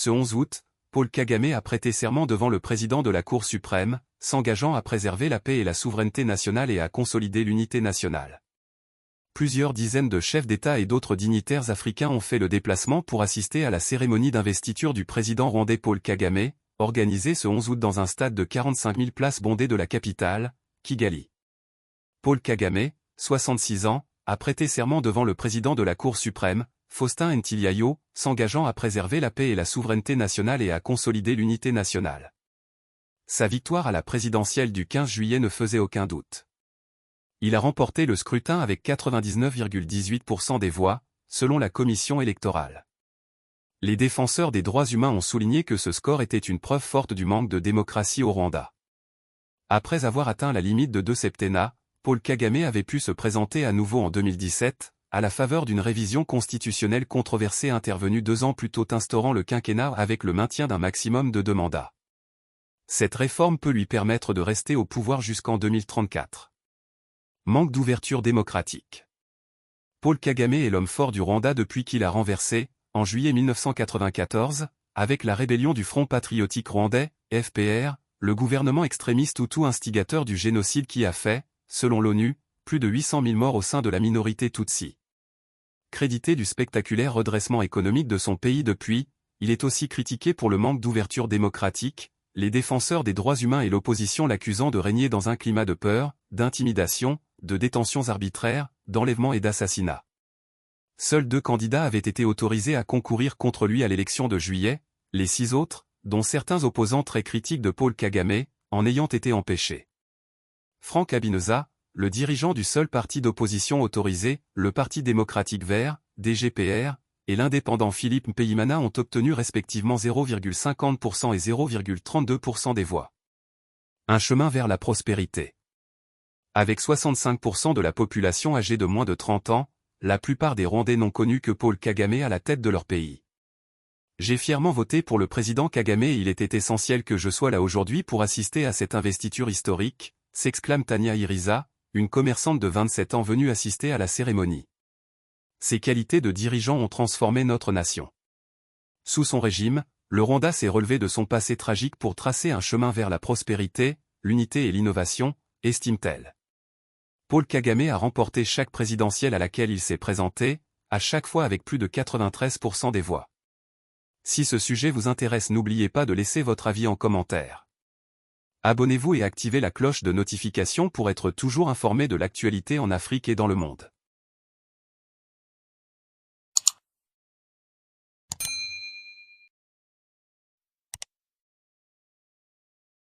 Ce 11 août, Paul Kagame a prêté serment devant le président de la Cour suprême, s'engageant à préserver la paix et la souveraineté nationale et à consolider l'unité nationale. Plusieurs dizaines de chefs d'État et d'autres dignitaires africains ont fait le déplacement pour assister à la cérémonie d'investiture du président rwandais Paul Kagame, organisée ce 11 août dans un stade de 45 000 places bondé de la capitale, Kigali. Paul Kagame, 66 ans, a prêté serment devant le président de la Cour suprême, Faustin Ntiliayo, s'engageant à préserver la paix et la souveraineté nationale et à consolider l'unité nationale. Sa victoire à la présidentielle du 15 juillet ne faisait aucun doute. Il a remporté le scrutin avec 99,18% des voix, selon la commission électorale. Les défenseurs des droits humains ont souligné que ce score était une preuve forte du manque de démocratie au Rwanda. Après avoir atteint la limite de 2 septennats, Paul Kagame avait pu se présenter à nouveau en 2017, à la faveur d'une révision constitutionnelle controversée intervenue 2 ans plus tôt instaurant le quinquennat avec le maintien d'un maximum de 2 mandats. Cette réforme peut lui permettre de rester au pouvoir jusqu'en 2034. Manque d'ouverture démocratique. Paul Kagame est l'homme fort du Rwanda depuis qu'il a renversé, en juillet 1994, avec la rébellion du Front patriotique rwandais, FPR, le gouvernement extrémiste Hutu instigateur du génocide qui a fait, selon l'ONU, plus de 800 000 morts au sein de la minorité Tutsi. Crédité du spectaculaire redressement économique de son pays depuis, il est aussi critiqué pour le manque d'ouverture démocratique, les défenseurs des droits humains et l'opposition l'accusant de régner dans un climat de peur, d'intimidation, de détentions arbitraires, d'enlèvements et d'assassinats. Seuls 2 candidats avaient été autorisés à concourir contre lui à l'élection de juillet, les 6 autres, dont certains opposants très critiques de Paul Kagame, en ayant été empêchés. Frank Habineza, le dirigeant du seul parti d'opposition autorisé, le Parti démocratique vert, DGPR, et l'indépendant Philippe Mpeyimana ont obtenu respectivement 0,50% et 0,32% des voix. Un chemin vers la prospérité. Avec 65% de la population âgée de moins de 30 ans, la plupart des Rwandais n'ont connu que Paul Kagame à la tête de leur pays. J'ai fièrement voté pour le président Kagame et il était essentiel que je sois là aujourd'hui pour assister à cette investiture historique, s'exclame Tania Iriza, une commerçante de 27 ans venue assister à la cérémonie. Ses qualités de dirigeant ont transformé notre nation. Sous son régime, le Rwanda s'est relevé de son passé tragique pour tracer un chemin vers la prospérité, l'unité et l'innovation, estime-t-elle. Paul Kagame a remporté chaque présidentielle à laquelle il s'est présenté, à chaque fois avec plus de 93% des voix. Si ce sujet vous intéresse, n'oubliez pas de laisser votre avis en commentaire. Abonnez-vous et activez la cloche de notification pour être toujours informé de l'actualité en Afrique et dans le monde.